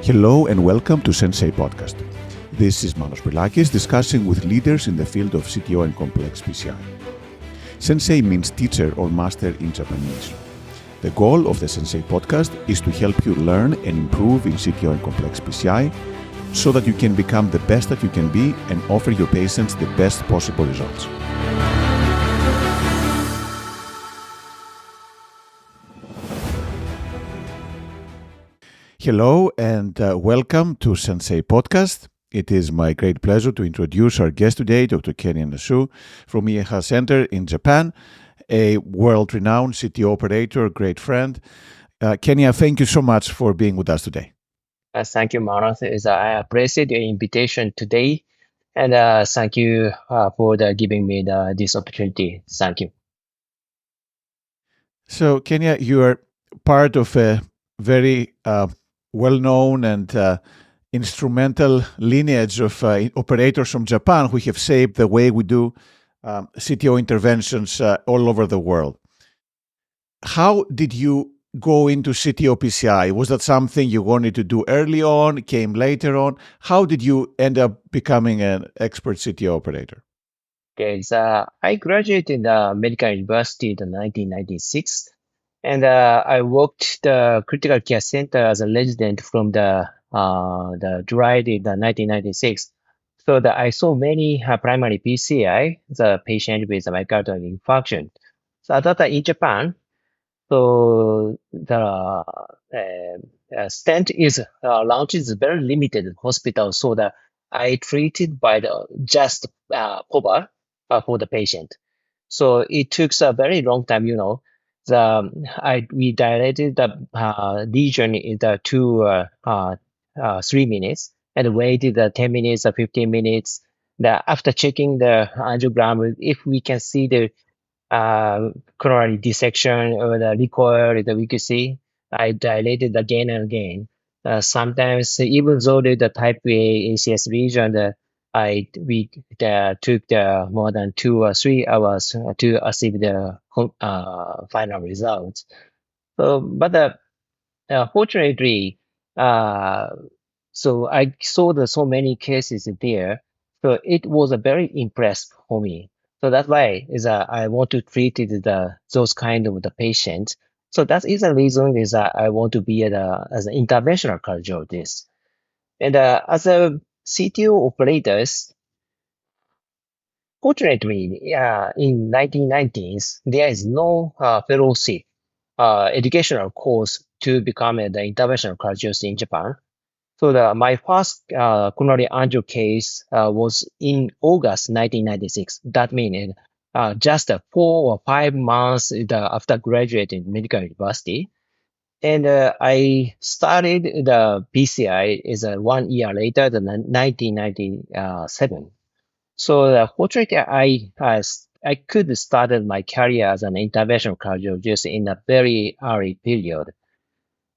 Hello and welcome to Sensei podcast. This is Manos Brilakis discussing with leaders in the field of CTO and complex PCI. Sensei means teacher or master in Japanese. The goal of the Sensei podcast is to help you learn and improve in CTO and complex PCI so that you can become the best that you can be and offer your patients the best possible results. Hello and welcome to Sensei Podcast. It is my great pleasure to introduce our guest today, Dr. Kenya Nasu from Mie Heart Center in Japan, a world-renowned CTO operator, great friend. Kenya, thank you so much for being with us today. Thank you, Manos. I appreciate your invitation today, and thank you for giving me this opportunity. Thank you. So, Kenya, you are part of a very well-known and instrumental lineage of operators from Japan who have shaped the way we do CTO interventions all over the world. How did you go into CTO PCI? Was that something you wanted to do early on, came later on? How did you end up becoming an expert CTO operator? Okay, so I graduated medical university in 1996, and I worked the critical care center as a resident from the July in 1996. So I saw many primary PCI, the patient with myocardial infarction. So at that time in Japan, so the stent is launch is very limited in hospital. So I treated by the just POBA for the patient. So it took a very long time, we dilated the lesion in the 3 minutes and waited 10 minutes or 15 minutes. After checking the angiogram, if we can see the coronary dissection or the recoil that we could see, I dilated again and again. Sometimes, even though the type A ACS lesion, we took more than 2 or 3 hours to achieve the final results. But fortunately, so I saw so many cases there. So it was a very impressed for me. So that's why I want to treat those kind of the patients. So that is the reason I want to be as an interventional cardiologist. And as a CTO operators, fortunately, in 1990s, there is no fellowship educational course to become the interventional cardiologist in Japan. So my first coronary angio case was in August 1996. That means just 4 or 5 months after graduating medical university. And I started the PCI is 1 year later, than 1997. So fortunately, I could start my career as an interventional cardiologist in a very early period.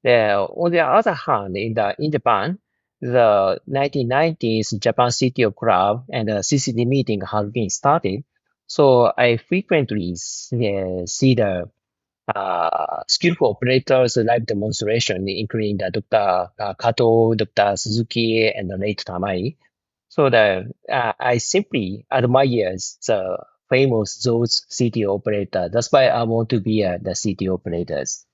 On the other hand, in Japan, the 1990s Japan CTO Club and the CCD meeting have been started. So I frequently see the skillful operators live demonstration, including the Dr. Kato, Dr. Suzuki, and the late Tamai. So I simply admire the famous those CTO operator. That's why I want to be the CTO operators.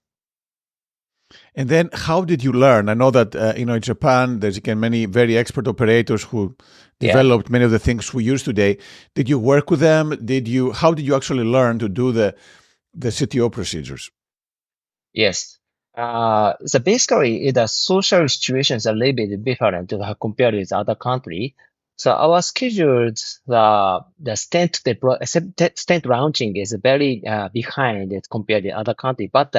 And then how did you learn? I know that, in Japan, there's again many very expert operators who developed many of the things we use today. Did you work with them? How did you actually learn to do the CTO procedures? Yes. So basically, the social situations are a little bit different compared with other country. So our schedules, the stent launching is very behind it compared to other country. But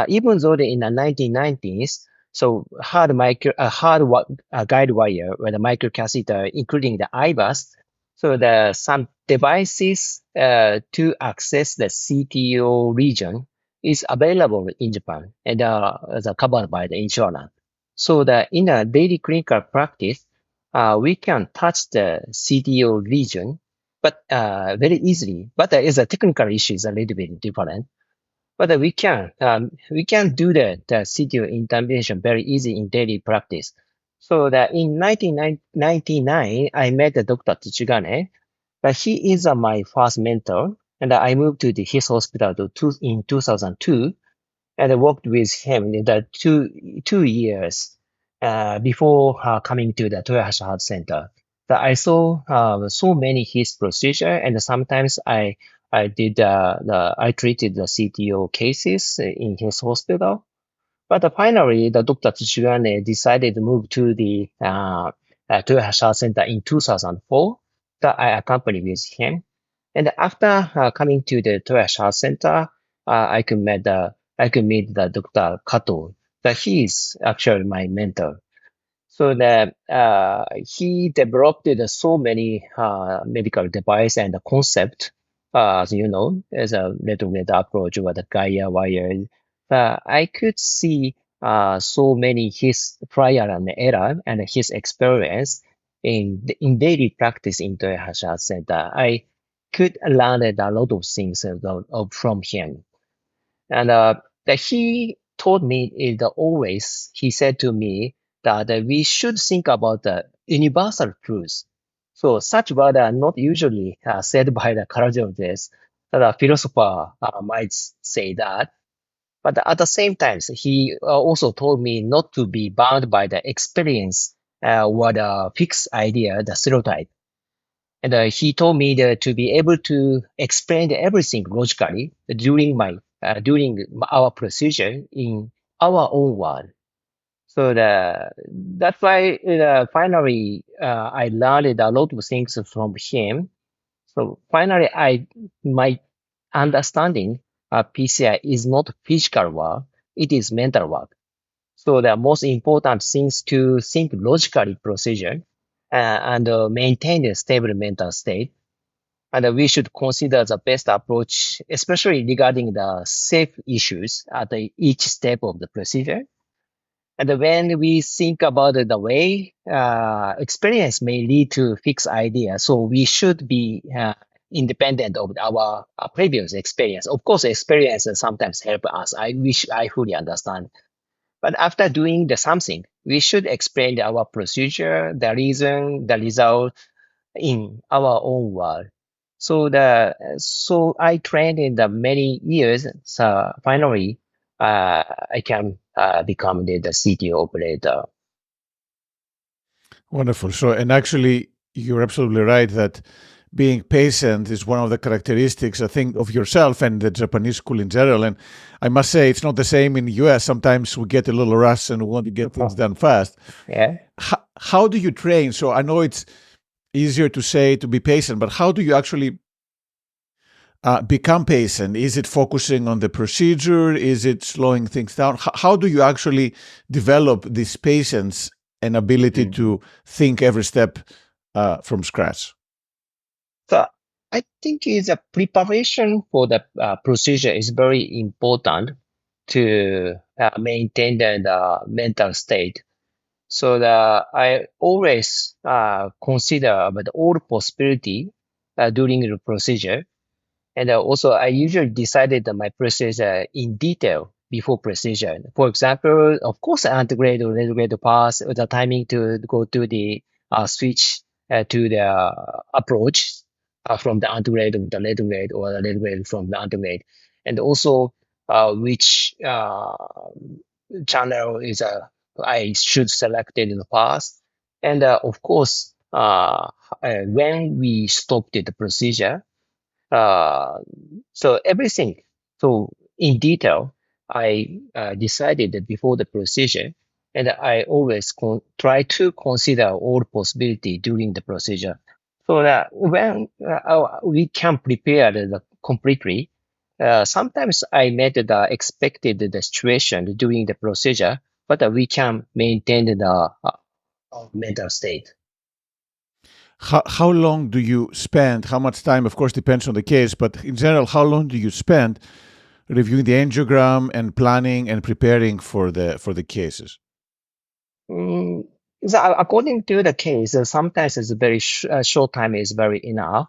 even though in the 1990s, so hard guide wire with the microcatheter, including the IVAS, so some devices to access the CTO region is available in Japan and is covered by the insurance. So in a daily clinical practice, we can touch the CTO region, but very easily. But there is a technical issue is a little bit different. But we can do the CTO intervention very easy in daily practice. So that in 1999, I met the Dr. Tsuchigane. But he is my first mentor, and I moved to his hospital in 2002, and I worked with him in the 2 years before coming to the Toyohashi Heart Center. So I saw so many his procedure, and sometimes I treated the CTO cases in his hospital. But finally, the Dr. Tsuchigane decided to move to the Toyohashi Heart Center in 2004. That I accompanied with him. And after coming to the Toyohashi Heart Center, I could meet the Dr. Kato. That he is actually my mentor. So that he developed so many medical device and the concept, as you know, as a retrograde approach with the Gaia wire. I could see so many his trial and error and his experience in daily practice in Toyohashi Art Center. I could learn a lot of things from him. And that he told me is that always he said to me that we should think about the universal truths. So such words are not usually said by the cardiologist. The philosopher might say that. But at the same time, he also told me not to be bound by the experience or the fixed idea, the stereotype. And he told me that to be able to explain everything logically during our procedure in our own word. So that's why finally I learned a lot of things from him. So finally, my understanding PCI is not physical work; it is mental work. So the most important things to think logically procedure and maintain a stable mental state. And we should consider the best approach, especially regarding the safe issues at each step of the procedure. And when we think about the way experience may lead to fixed idea, so we should be independent of our previous experience. Of course, experience sometimes help us. I wish I fully understand. But after doing the something, we should explain our procedure, the reason, the result, in our own world. So I trained in the many years. So finally, I can become the CTO operator. Wonderful. So, and actually, you're absolutely right that being patient is one of the characteristics, I think, of yourself and the Japanese school in general. And I must say, it's not the same in the US. Sometimes we get a little rush and we want to get things done fast. Yeah. How do you train? So I know it's easier to say to be patient, but how do you actually become patient? Is it focusing on the procedure? Is it slowing things down? How do you actually develop this patience and ability to think every step from scratch? So I think is a preparation for the procedure is very important to maintain the mental state. So I always consider about all possibility during the procedure. And also, I usually decided my procedure in detail before procedure. For example, of course, antegrade or retrograde pass, the timing to go to the switch to the approach from the antegrade to the retrograde or the retrograde from the antegrade. And also, which channel is I should select it in the past. And of course, when we stopped the procedure, uh, so everything. So in detail, I decided that before the procedure, and I always try to consider all possibility during the procedure, so that when we can prepare completely. Sometimes I met the expected the situation during the procedure, but we can maintain the mental state. How long do you spend? How much time? Of course, depends on the case, but in general, how long do you spend reviewing the angiogram and planning and preparing for the cases? Mm, so according to the case, sometimes it's a very short time is very enough.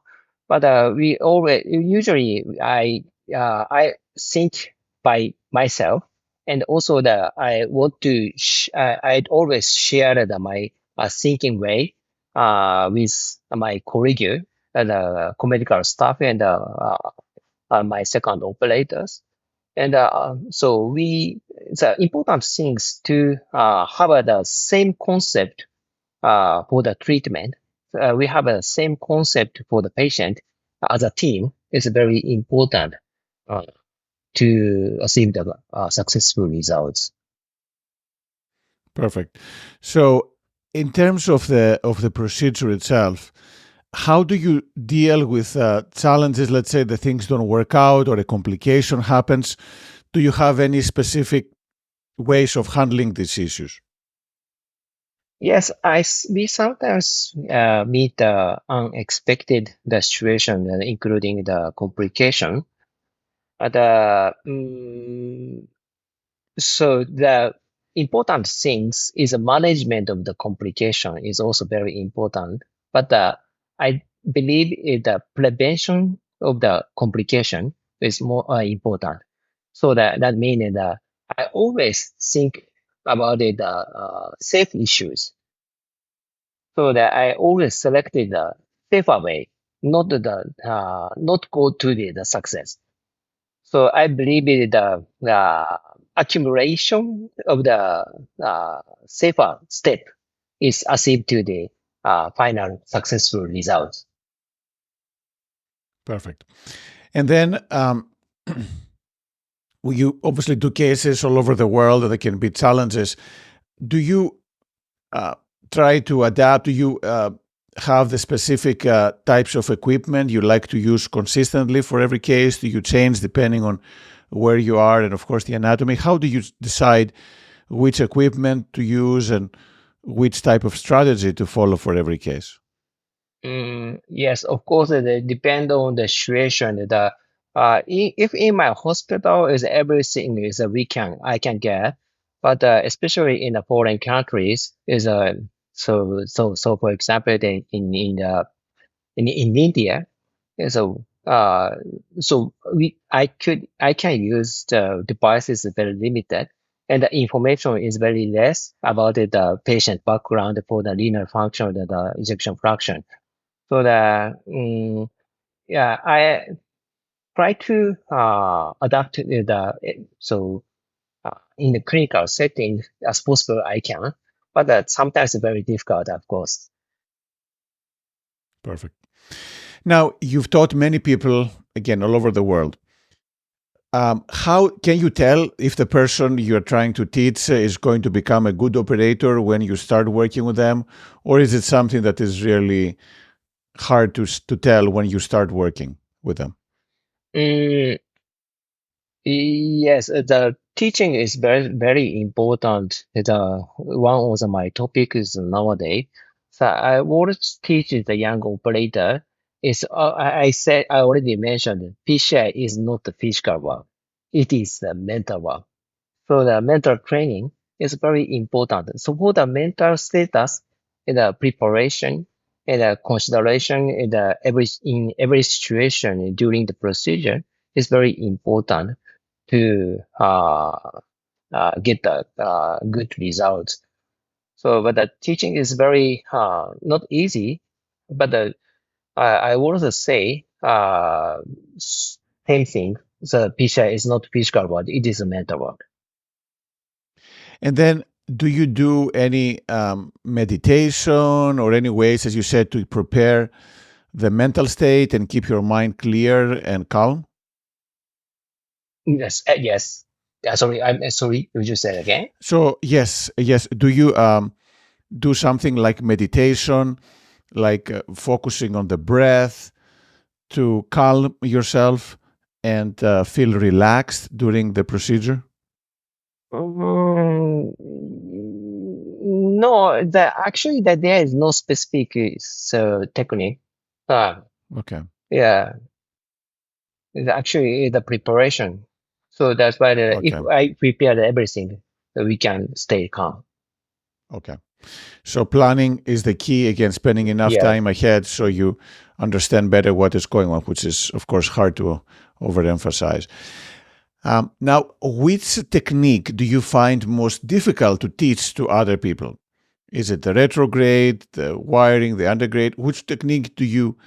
But we always usually I think by myself. And also I want to, I'd always share my thinking way with my colleague, the medical staff and my second operators. And so the important things to have the same concept for the treatment. We have the same concept for the patient as a team is very important uh, to achieve the successful results. Perfect. So, in terms of the procedure itself, how do you deal with challenges? Let's say the things don't work out or a complication happens. Do you have any specific ways of handling these issues? Yes, we sometimes meet the unexpected the situation, including the complication. But so the important things is the management of the complication is also very important. But I believe the prevention of the complication is more important. So that means that I always think about the safe issues. So that I always selected the safer way, not go to the success. So I believe the accumulation of the safer step is achieved to the final successful results. Perfect. And then you obviously do cases all over the world, and there can be challenges. Do you try to adapt? Do you have the specific types of equipment you like to use consistently for every case? Do you change depending on where you are and, of course, the anatomy? How do you decide which equipment to use and which type of strategy to follow for every case? Yes, of course, it depend on the situation. If in my hospital is everything is I can get, but especially in the foreign countries is so for example in India, so I can use the devices very limited, and the information is very less about the patient background for the renal function, the ejection fraction. So yeah, I try to adapt to in the clinical setting as possible I can, but sometimes it's very difficult, of course. Perfect. Now, you've taught many people, again, all over the world. How can you tell if the person you're trying to teach is going to become a good operator when you start working with them? Or is it something that is really hard to tell when you start working with them? Mm, yes, the teaching is very important. One of my topics nowadays. So I want to teach the young operator. I already mentioned PCI is not the physical one. It is the mental one. So the mental training is very important. So for the mental status, in the preparation, and the consideration in every situation during the procedure is very important to get the good results. So, but the teaching is very not easy. But I want to say same thing. The PCI is not physical world; it is a mental world. And then, do you do any meditation or any ways, as you said, to prepare the mental state and keep your mind clear and calm? Yes, yes. Sorry, I'm sorry. Would you say it again? So, yes. Do you do something like meditation, like focusing on the breath to calm yourself and feel relaxed during the procedure? No, actually that there is no specific technique. Uh, Okay. yeah, it's actually the preparation. So that's why if Okay. I prepare everything, we can stay calm. Okay. So planning is the key. Again, spending enough Yeah. time ahead so you understand better what is going on, which is, of course, hard to overemphasize. Now, which technique do you find most difficult to teach to other people? Is it the retrograde, the wiring, the undergrade? Which technique do you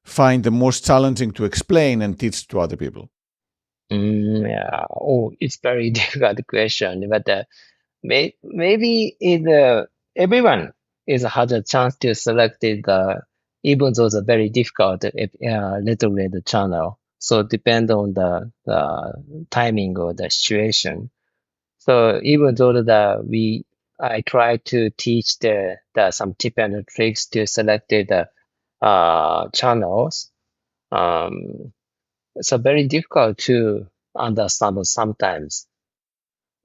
find the most challenging to explain and teach to other people? Yeah. Oh, it's very difficult question, but maybe everyone has a chance to select even though the very difficult retrograde channel. So depend on the timing or the situation. So even though I try to teach the some tip and tricks to select the channels. Um, it's very difficult to understand sometimes.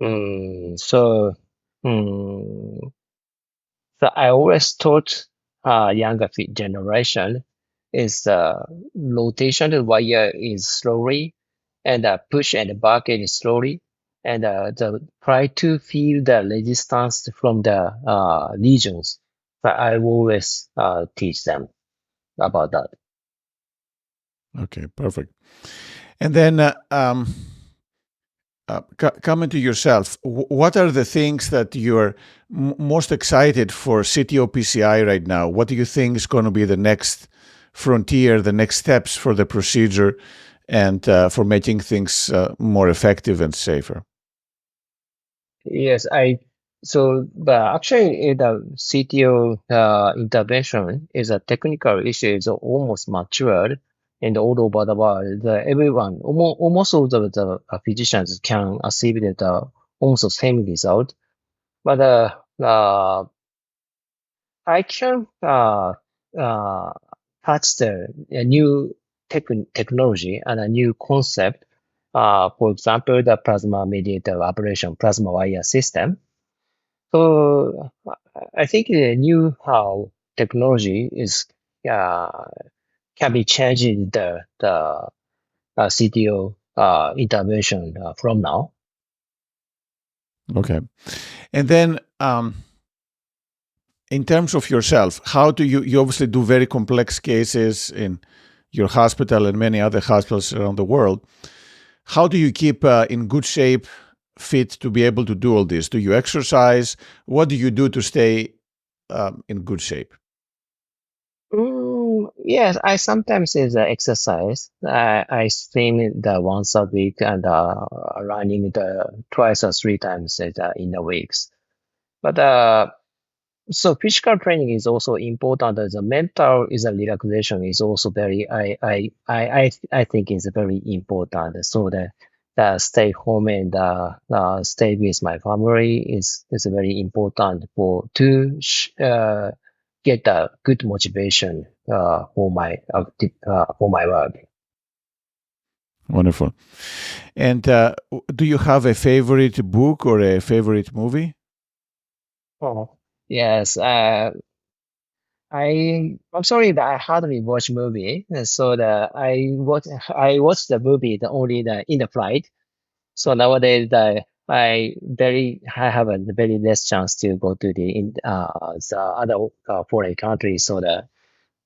Mm, so, mm, so I always taught younger generation is rotation the wire is slowly and push and back it slowly and try to feel the resistance from the regions. But I always teach them about that. Okay, perfect. And then coming to yourself, what are the things that you're most excited for CTO PCI right now? What do you think is going to be the next frontier, the next steps for the procedure, and for making things more effective and safer? Yes, but actually the CTO intervention is a technical issue is almost matured and all over the world. Everyone, almost all the physicians can achieve the almost same result. But I can uh, touch a new technology and a new concept. For example, the plasma mediated ablation plasma wire system. So I think the new how technology is uh, can be changing the CTO intervention from now. Okay. And then in terms of yourself, how do you obviously do very complex cases in your hospital and many other hospitals around the world. How do you keep in good shape, fit to be able to do all this? Do you exercise? What do you do to stay in good shape? Yes, I sometimes is exercise. I swim the once a week and running the twice or three times in a weeks. But so physical training is also important. The mental is a relaxation is also very I think is very important. So the stay home and stay with my family is very important get a good motivation for my work. Wonderful. And do you have a favorite book or a favorite movie? Oh. Yes, I'm sorry that I hardly watch movie. So I watch the movie only in the flight. So nowadays I have a very less chance to go to the other foreign countries. So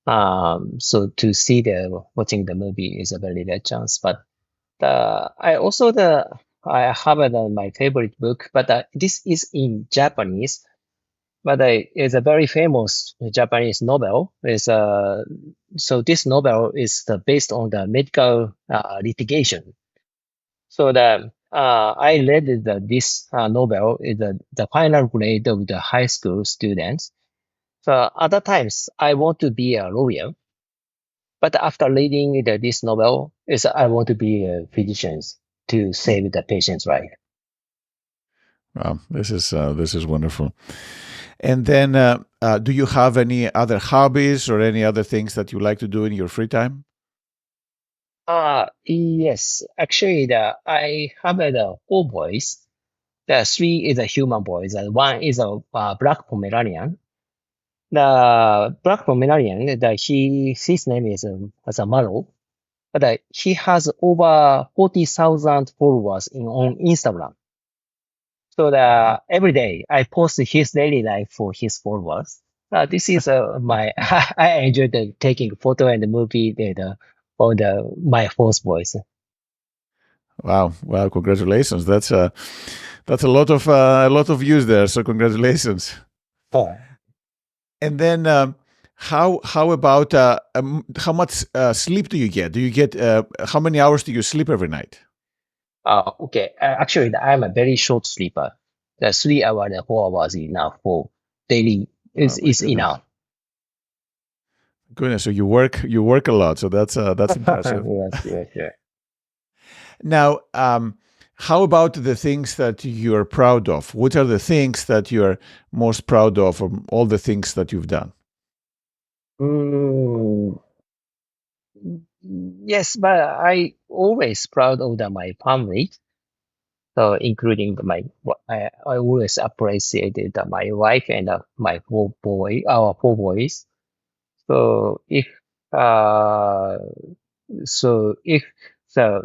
to see the watching the movie is a very less chance. But I also I have my favorite book, but this is in Japanese. But it's a very famous Japanese novel. So this novel is based on the medical litigation. So I read this novel is the final grade of the high school students. So other times I want to be a lawyer, but after reading this novel, is I want to be a physician to save the patient's life. Wow, this is wonderful. And then, do you have any other hobbies or any other things that you like to do in your free time? Yes, actually, I have four boys. The three is a human boys, and one is a black Pomeranian. The black Pomeranian, his name is as a Malo, but he has over 40,000 followers on Instagram. So every day I post his daily life for his followers. This is my I enjoy taking photo and movie on my fourth boys. Wow! Wow! Congratulations. That's a lot of views there. So congratulations. Oh. And then how about how much sleep do you get? Do you get how many hours do you sleep every night? Okay. Actually, I'm a very short sleeper. The 3 hours and 4 hours is enough for daily Oh my is goodness. enough. Goodness. So you work a lot. So that's impressive. Yes, yes, yes. Now, how about the things that you're proud of? What are the things that you're most proud of from all the things that you've done? Mm, yes, but I always proud of my family. So including I always appreciated my wife and our 4 boys. So uh, if so,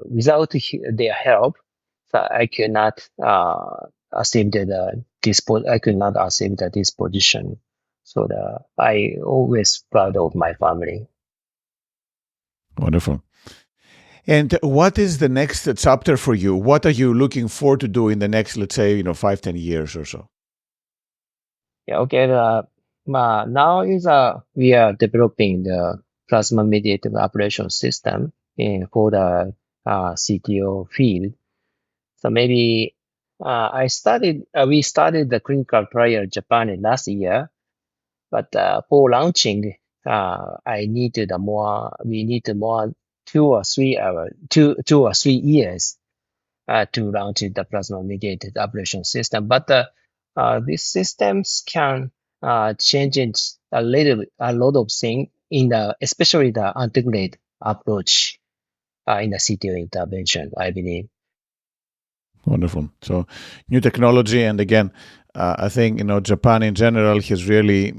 without their help, so I could not achieve I could not achieve this position. So I always proud of my family. Wonderful. And what is the next chapter for you? What are you looking forward to do in the next, let's say, 5, 10 years or so? Yeah, okay. Now we are developing the plasma mediated operation system for the CTO field. So maybe we started the clinical trial in Japan last year, but for launching, we need more 2 or 3 years to launch the plasma-mediated ablation system. But these systems can change it a lot of things especially the integrated approach in the CTO intervention, I believe. Wonderful. So, new technology, and again, I think Japan in general has really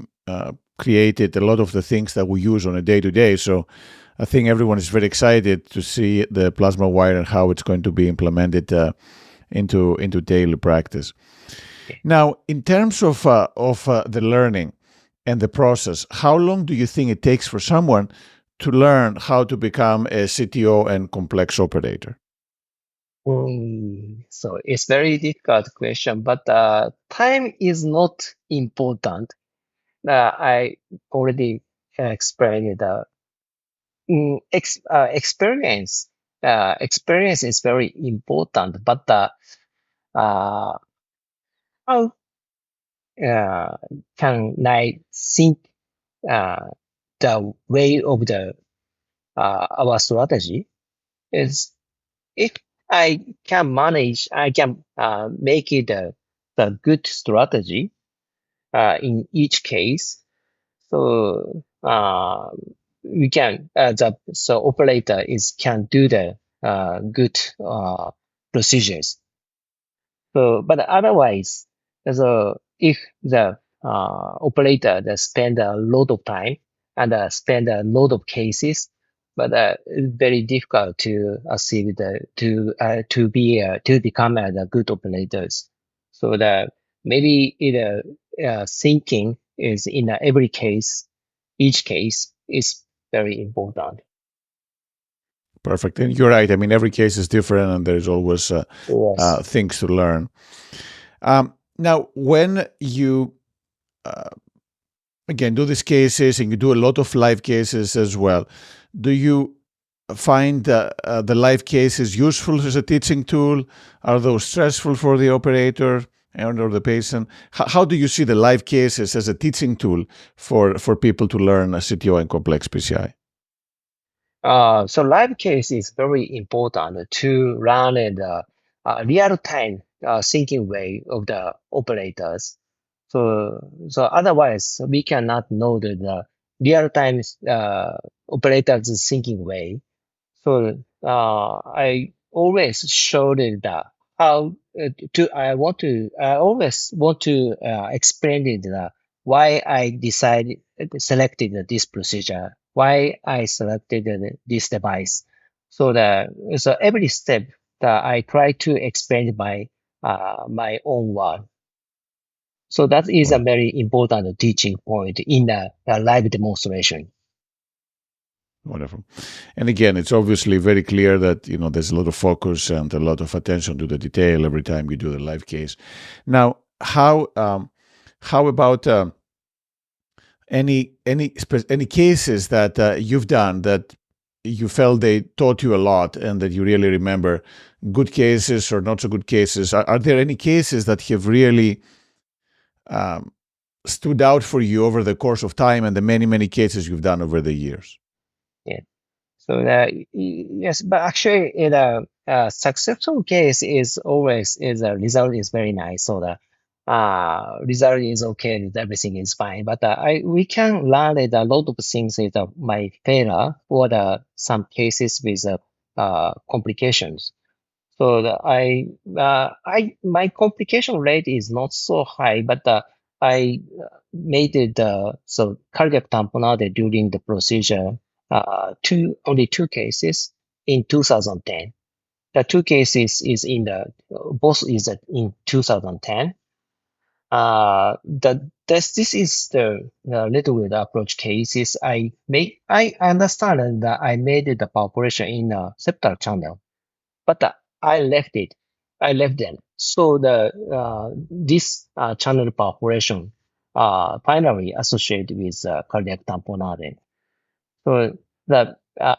created a lot of the things that we use on a day to day. So, I think everyone is very excited to see the plasma wire and how it's going to be implemented into daily practice. Now, in terms of the learning and the process, how long do you think it takes for someone to learn how to become a CTO and complex operator? So it's very difficult question, but time is not important. I already explained experience. Experience is very important, but uh, how uh, can I think uh, the way of the our strategy is if I can make it the good strategy in each case. So we can the so operator is can do the good procedures. So but otherwise, so if the operator that spend a lot of time and spend a lot of cases, but it's very difficult to achieve to become the good operators. So that maybe thinking is in every case, each case is very important. Perfect. And you're right. I mean, every case is different, and there's always Yes. things to learn. Now, when you uh, again do these cases, and you do a lot of live cases as well, do you find the live cases useful as a teaching tool? Are those stressful for the operator and or the patient? How do you see the live cases as a teaching tool for people to learn a CTO and complex PCI? So live case is very important to run the real-time thinking way of the operators. So otherwise we cannot know the real-time operators thinking way. So I always showed it that how I always want to explain it why I selected this procedure, why I selected this device. So every step that I try to explain by my own word. So that is a Well, very important teaching point in the live demonstration. Wonderful. And again, it's obviously very clear that there's a lot of focus and a lot of attention to the detail every time you do the live case. Now, how about any cases that you've done that you felt they taught you a lot and that you really remember? Good cases or not so good cases? Are there any cases that have really stood out for you over the course of time and the many cases you've done over the years? Yeah. So yes, but actually, in a successful case is always is a result is very nice. So the result is okay, everything is fine. But we can learn a lot of things with my failure or some cases with complications. So my complication rate is not so high, but I made it so cardiac tamponade during the procedure only two cases in 2010. The two cases is both is in 2010. This is the little bit approach cases I understand that I made the perforation in a septal channel, but I left it. I left them. So this channel perforation finally associated with cardiac tamponade. So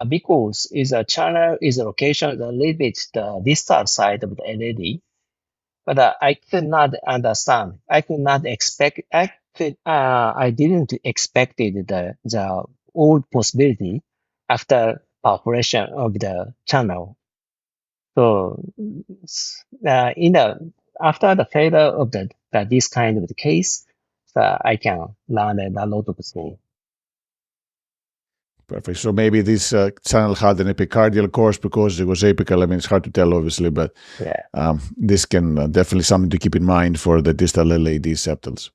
because is a channel is a location a little bit the distal side of the LED, but I could not understand. I could not expect. I didn't expect the old possibility after perforation of the channel. So after the failure of this kind of the case, I can learn a lot of things. Perfect. So maybe this channel had an epicardial course because it was apical. I mean, it's hard to tell, obviously, but Yeah. this can definitely something to keep in mind for the distal LED septals.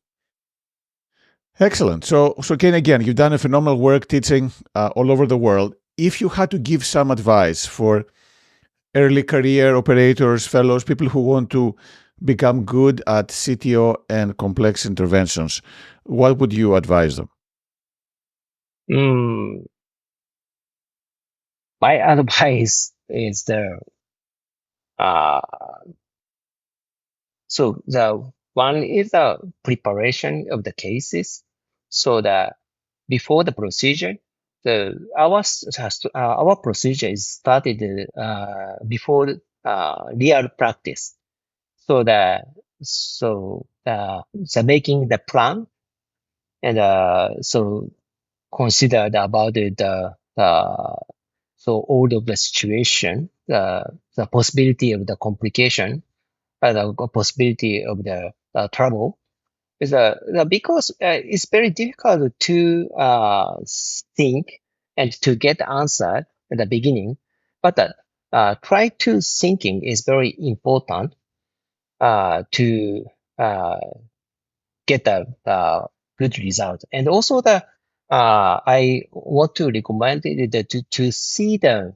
Excellent. So Ken, again, you've done a phenomenal work teaching all over the world. If you had to give some advice for early career operators, fellows, people who want to become good at CTO and complex interventions, what would you advise them? My advice is so the one is the preparation of the cases. So that before the procedure, our procedure is started before real practice. So making the plan and so considered about so all of the situation, the possibility of the complication, the possibility of the trouble is because it's very difficult to think and to get the answer at the beginning, but try to thinking is very important to get the good result. And also I want to recommend it to see the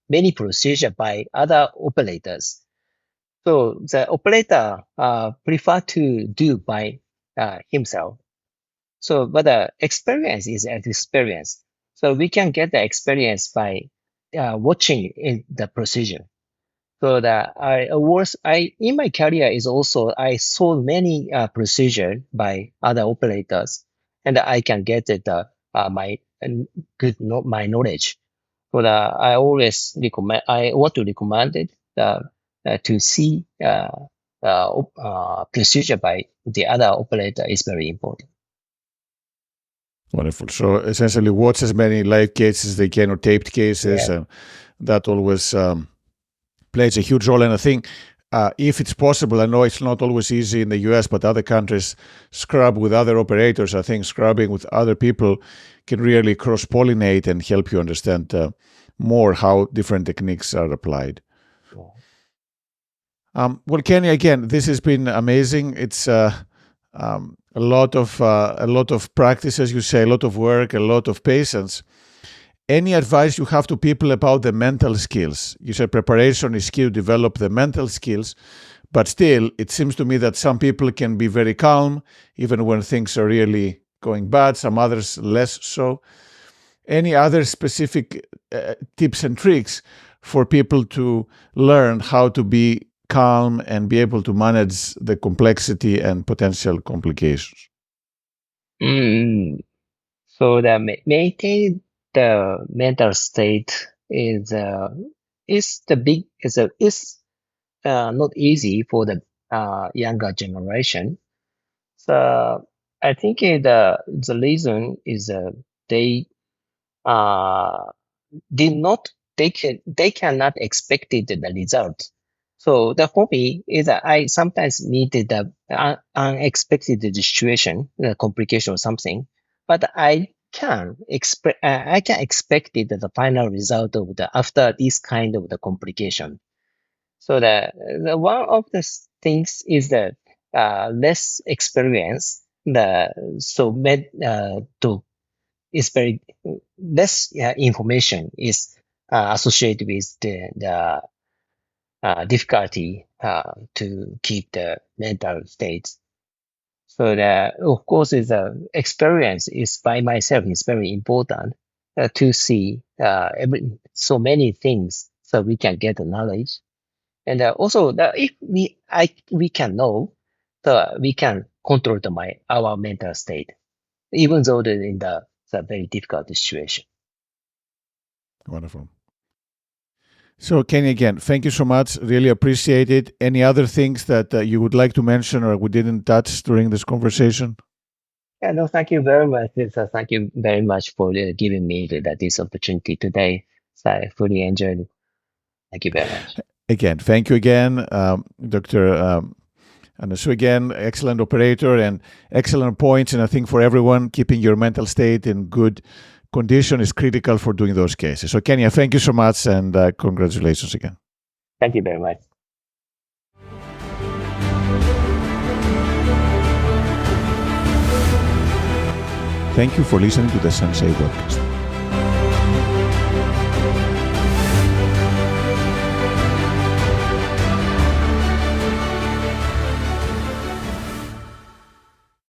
many procedure by other operators. So the operator prefer to do by himself. So, but the experience is an experience. So we can get the experience by watching in the procedure. So in my career is also I saw many procedure by other operators, and I can get it my my knowledge. So I always recommend. I want to recommend it to see procedure by the other operator is very important. Wonderful. So essentially, watch as many live cases as they can or taped cases, and that always plays a huge role. And I think if it's possible, I know it's not always easy in the US, but other countries scrub with other operators. I think scrubbing with other people can really cross-pollinate and help you understand more how different techniques are applied. Well, Kenny, again, this has been amazing. It's a lot of practice, as you say, a lot of work, a lot of patience. Any advice you have to people about the mental skills? You said preparation is key to develop the mental skills, but still, it seems to me that some people can be very calm, even when things are really going bad, some others less so. any other specific tips and tricks for people to learn how to be calm and be able to manage the complexity and potential complications? Mm. So the maintain the mental state is not easy for the younger generation. So I think the reason is they uh, did not they cannot expect the result. So the hobby is that I sometimes meet the unexpected situation, the complication or something, but I can expect the final result of the after this kind of the complication. So the one of the things is that less experience the so med to is very less information is associated with the difficulty to keep the mental states. So of course, is experience is by myself is very important to see so many things so we can get the knowledge. And also, if we can know, we can control our mental state, even though in the very difficult situation. Wonderful. So, Kenny, again, thank you so much. Really appreciate it. Any other things that you would like to mention or we didn't touch during this conversation? Yeah, no, thank you very much. Thank you very much for giving me this opportunity today. So I fully enjoyed it. Thank you very much. Again, thank you again, Dr. Nasu. Again, excellent operator and excellent points. And I think for everyone, keeping your mental state in good condition is critical for doing those cases. So, Kenya, thank you so much and congratulations again. Thank you very much. Thank you for listening to the Sensei podcast.